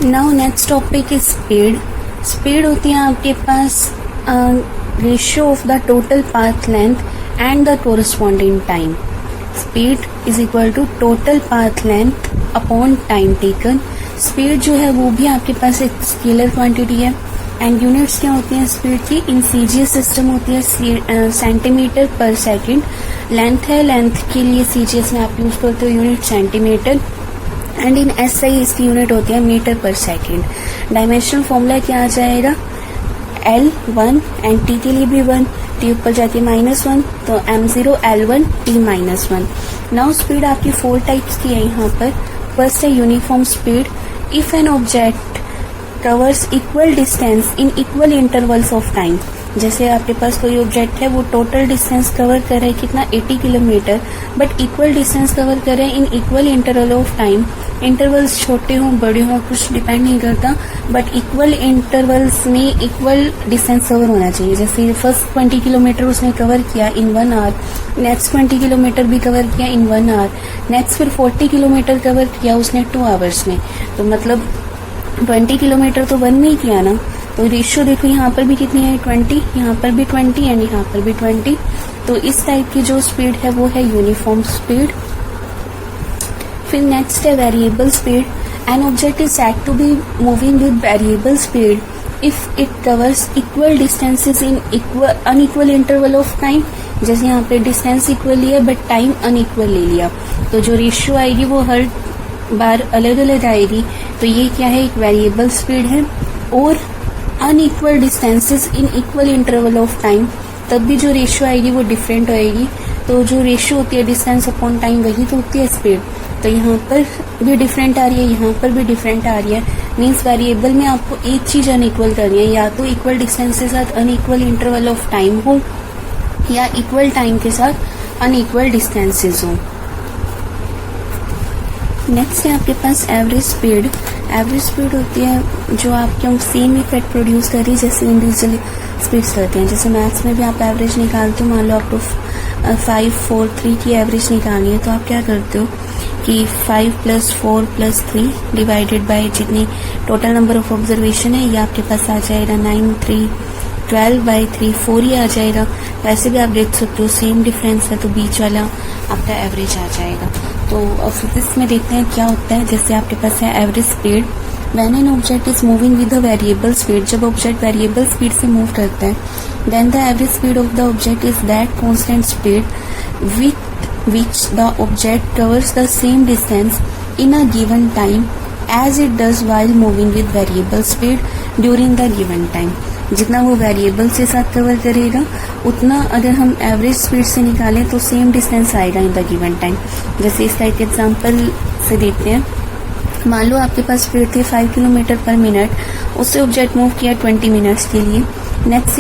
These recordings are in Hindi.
Now next topic is speed. Speed होती है आपके पास ratio of the total path length and the corresponding time. Speed is equal to total path length upon time taken. Speed जो है वो भी आपके पास एक स्केलर क्वांटिटी है एंड यूनिट्स क्या होती हैं स्पीड की, इन सीजीएस सिस्टम होती है सेंटीमीटर पर सेकंड। लेंथ है, लेंथ के लिए सीजीएस में आप यूज करते हो unit centimetre and in SI इसकी यूनिट होती है मीटर पर सेकंड। डायमेंशनल फॉर्मूला क्या आ जाएगा, L1 एंड टी के लिए भी 1, टी ऊपर जाती है -1 तो m0 L1 t -1। Now speed आपकी 4 टाइप्स की है यहाँ पर। फर्स्ट है uniform speed. If an object covers equal distance in equal intervals of time. जैसे आपके पास कोई ऑब्जेक्ट है वो टोटल डिस्टेंस कवर कर रहा है कितना 80 kilometre, but equal distance cover कर रहे हैं in equal interval of time. Intervals छोटे हों बड़े हों कुछ डिपेंड नहीं करता, बट इक्वल इंटरवल्स में इक्वल डिस्टेंस कवर होना चाहिए। जैसे फर्स्ट 20 किलोमीटर उसने कवर किया इन 1 आवर, नेक्स्ट 20 किलोमीटर भी कवर किया इन 1 आवर, नेक्स्ट फिर 40 किलोमीटर कवर किया उसने 2 आवर्स में, तो मतलब 20 किलोमीटर तो 1 में ही किया ना। तो रेशियो देखो यहाँ पर भी कितनी है 20, यहाँ पर भी 20 एंड यहाँ पर भी 20। तो इस टाइप की जो स्पीड है वो है यूनिफॉर्म स्पीड। फिर नेक्स्ट है variable speed. An object is said to be moving with variable speed if it covers equal distances in unequal interval of time. जैसे यहाँ पे डिस्टेंस इक्वल लिया बट टाइम अनइक्वल ले लिया, तो जो रेशियो आएगी वो हर बार अलग अलग आएगी। तो ये क्या है, एक वेरिएबल स्पीड है। और unequal distances in equal interval of time, तब भी जो रेशियो आएगी वो डिफरेंट आएगी। तो जो रेशियो होती है डिस्टेंस अपॉन टाइम वही तो होती है स्पीड। तो यहाँ पर भी डिफरेंट आ रही है, यहाँ पर भी डिफरेंट आ रही है। मीन्स वेरिएबल में आपको एक चीज अनइक्वल करनी है, या तो इक्वल डिस्टेंस के साथ अनइक्वल इंटरवल ऑफ टाइम हो या इक्वल टाइम के साथ अनइक्वल डिस्टेंसेस हो। नेक्स्ट है आपके पास एवरेज स्पीड। एवरेज स्पीड होती है जो आपके सेम इफेक्ट प्रोड्यूस कर रही है जैसे इंडिविजुअल स्पीड्स करते हैं। जैसे मैथ्स में भी आप एवरेज निकालते हो, मान लो आपको 5, 4, 3 की एवरेज निकालनी है, तो आप क्या करते हो कि 5 + 4 + 3 डिवाइडेड बाय जितनी टोटल नंबर ऑफ ऑब्जर्वेशन है ये आपके पास आ जाएगा 9, 3, 12/3 4 ही आ जाएगा। वैसे भी आप देख सकते हो सेम डिफरेंस है तो बीच वाला आपका एवरेज आ जाएगा। तो फिजिक्स में देखते हैं क्या होता है। जैसे आपके पास है average speed. When an object is moving with a variable speed, जब ऑब्जेक्ट वेरिएबल स्पीड से मूव करता है, then the average speed of the object is that constant speed with which the object covers the same distance in a given time as it does while moving with variable speed during the given time. जितना वो वेरिएबल से साथ कवर करेगा उतना अगर हम एवरेज स्पीड से निकालें तो सेम डिस्टेंस आएगा इन द गिवन टाइम। जैसे इस टाइप के एग्जांपल से देखते हैं। मान लो आपके पास स्पीड थी 5 किलोमीटर पर मिनट, उससे ऑब्जेक्ट मूव किया 20 मिनट्स के लिए। नेक्स्ट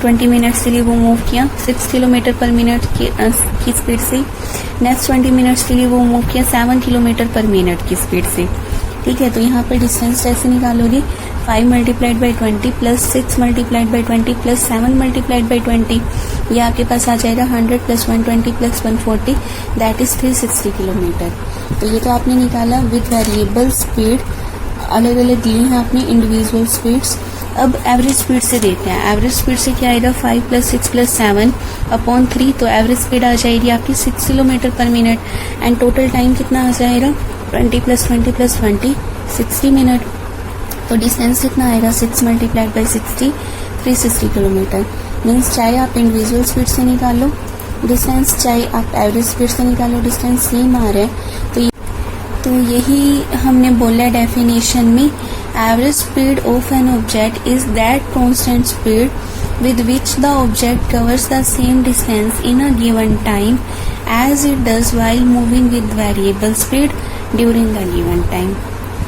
20 मिनट्स के लिए वो मूव किया 6 किलोमीटर पर मिनट की स्पीड से। नेक्स्ट 20 मिनट्स के लिए वो मूव किया 7 किलोमीटर पर मिनट की स्पीड से। ठीक है, तो यहाँ पर डिस्टेंस कैसे निकालोगे, 5 × 20 + 6 × 20 + 7 × 20, ये आपके पास आ जाएगा 100 + 120 + 140 दैट इज 360 किलोमीटर। तो ये तो आपने निकाला विद वेरिएबल स्पीड, अलग अलग दी हैं आपने इंडिविजुअल स्पीड्स। अब एवरेज स्पीड से देखते हैं। एवरेज स्पीड से क्या आएगा 5 + 6 + 7 अपॉन 3, तो एवरेज स्पीड आ जाएगी आपकी 6 किलोमीटर पर मिनट एंड टोटल टाइम कितना आ जाएगा 20 + 20 + 20 60 मिनट। तो डिस्टेंस कितना आएगा 6 × 60 360 किलोमीटर। मीन्स चाहे आप इंडिविजुअल स्पीड से निकालो डिस्टेंस, चाहे आप एवरेज स्पीड से निकालो डिस्टेंस, सेम आ रहा है। तो यही हमने बोला डेफिनेशन में, average speed of N object is that constant speed with which the object covers the same distance in a given time as it does while moving with variable speed during the given time,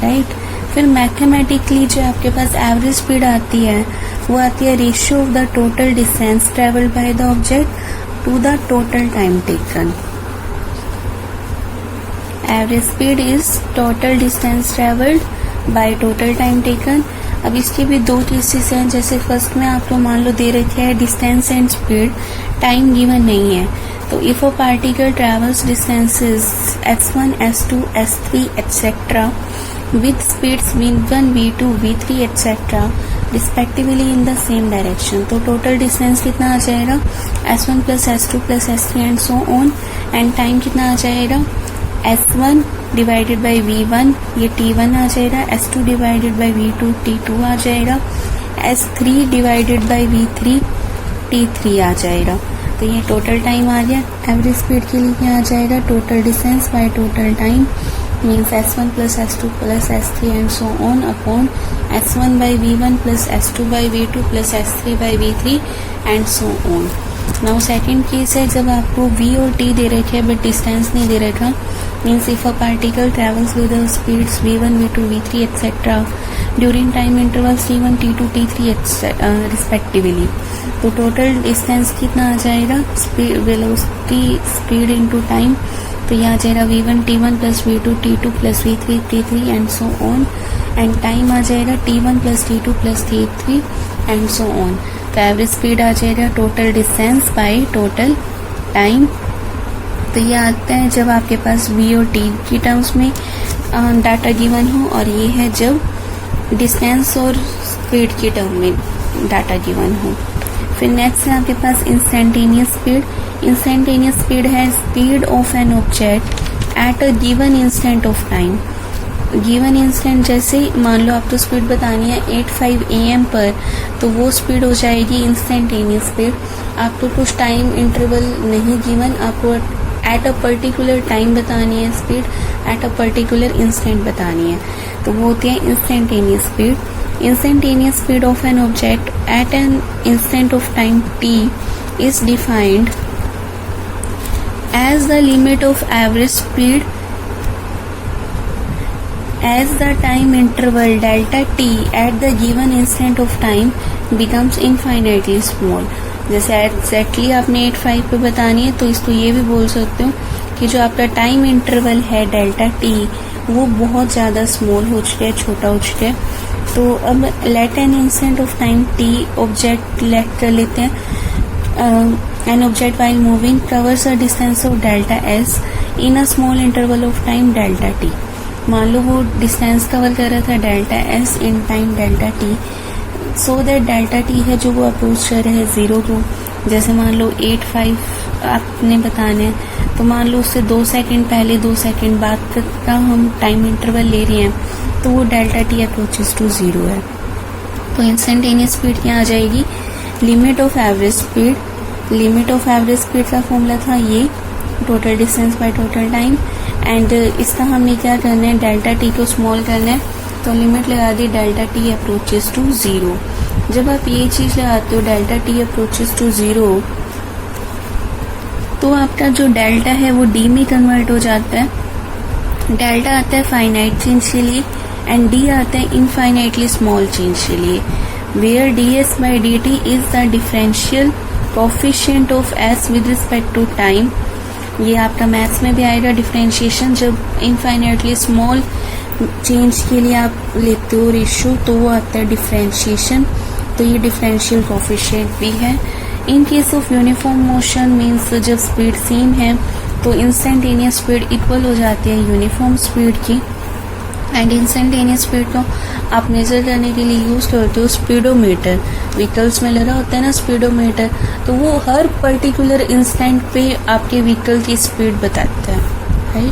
right? फिर मैथमेटिकली जो आपके पास एवरेज स्पीड आती है वो आती है ratio of the total distance travelled by the object to the total time taken. Average speed is total distance travelled by total time taken. अब इसके भी 2 केसेस हैं। जैसे फर्स्ट में आपको मान लो दे रखे है distance and speed, time given नहीं है। तो if a particle travels distances s1, s2, s3 etc with speeds v1, v2, v3 etc. respectively in the same direction. तो total distance कितना आ जाएगा s1 plus s2 plus s3 and so on, and time कितना आ जाएगा s1 divided by v1, ये t1 आ जाएगा, s2 divided by v2, t2 आ जाएगा, s3 divided by v3, t3 आ जाएगा. तो ये टोटल टाइम आ गया. एवरेज स्पीड के लिए क्या आ जाएगा, total distance by total time means s1 plus s2 plus s3 and so on upon s1 by v1 plus s2 by v2 plus s3 by v3 and so on. Now second case है जब आपको v और t दे रखे हैं बट डिस्टेंस नहीं दे रखा, means if a particle travels with the speeds v1, v2, v3 etc. during time intervals t1, t2, t3 respectively. तो टोटल डिस्टेंस कितना आ जाएगा, speed velocity speed into time, तो यहाँ आ जाएगा v1 t1 plus v2 t2 plus v3 t3 and so on, and time आ जाएगा t1 plus t2 plus t3 and so on. तो एवरेज स्पीड आ जाएगा total distance by total time. तो ये आता है जब आपके पास v और t की टर्म्स में डाटा गिवन हो, और ये है जब डिस्टेंस और स्पीड की टर्म में डाटा गिवन हो. फिर नेक्स्ट है आपके पास इंस्टेंटेनियस स्पीड. इंस्टेंटेनियस स्पीड है speed of an object at a given instant of time. Given instant जैसे मान लो आपको स्पीड बतानी है 8:05 AM पर, तो वो स्पीड हो जाएगी इंस्टेंटेनियस स्पीड. आपको कुछ टाइम इंटरवल नहीं गिवन, आपको एट अ पर्टिकुलर टाइम बतानी है speed, at a particular instant बतानी है, तो वो होती है instantaneous speed. Instantaneous speed of an object at an instant of time t is defined as the limit of average speed as the time interval delta t at the given instant of time becomes infinitely small. जैसे एग्जैक्टली आपने 8:05 पे बतानी है, तो इसको ये भी बोल सकते हो कि जो आपका टाइम इंटरवल है डेल्टा टी वो बहुत ज़्यादा स्मॉल हो चुका है, छोटा हो चुका है. तो अब let an instant of time T object let कर लेते हैं. An object while moving covers a distance of delta S in a small interval of time delta T. मान लो वो डिस्टेंस कवर कर रहा था delta S in time delta T, so that delta T है जो वो अप्रोच कर रहे हैं 0 को. जैसे मान लो 8:05 आपने बताना है, तो मान लो उससे 2 सेकंड पहले 2 सेकंड बाद का हम टाइम इंटरवल ले रहे हैं, तो वो डेल्टा टी अप्रोचेस टू 0 है. तो इंस्टेंटेनियस स्पीड क्या आ जाएगी, limit of average speed. Limit of average speed का फॉर्मूला था ये, total distance by total time, and इसका हमने क्या करना है, डेल्टा टी को स्मॉल करना है, तो लिमिट लगा दी डेल्टा टी अप्रोचेस टू 0. जब आप ये चीज लगाते हो डेल्टा टी अप्रोचेस टू 0, तो आपका जो डेल्टा है वो डी में कन्वर्ट हो जाता है. डेल्टा आता है फाइनाइट चेंज के लिए एंड डी आता है इनफाइनाइटली स्मॉल चेंज के लिए, where D S by D T is the differential coefficient of S with respect to time. ये आपका मैथ्स में भी आएगा डिफरेंशिएशन, जब इनफाइनाइटली स्मॉल चेंज के लिए आप लेते हो रेशियो, तो वो आता है डिफरेंशिएशन. तो ये डिफरेंशियल कोफिशिएंट भी है. In case of uniform motion means जब स्पीड सेम है तो इंस्टेंटेनियस स्पीड इक्वल हो जाती है यूनिफॉर्म स्पीड की. एंड इंस्टेंटेनियस स्पीड को आप मेजर करने के लिए यूज करते हो स्पीडोमीटर. व्हीकल्स में लगा होता है ना स्पीडोमीटर, तो वो हर पर्टिकुलर इंस्टेंट पे आपके व्हीकल की स्पीड बताता है, राइट.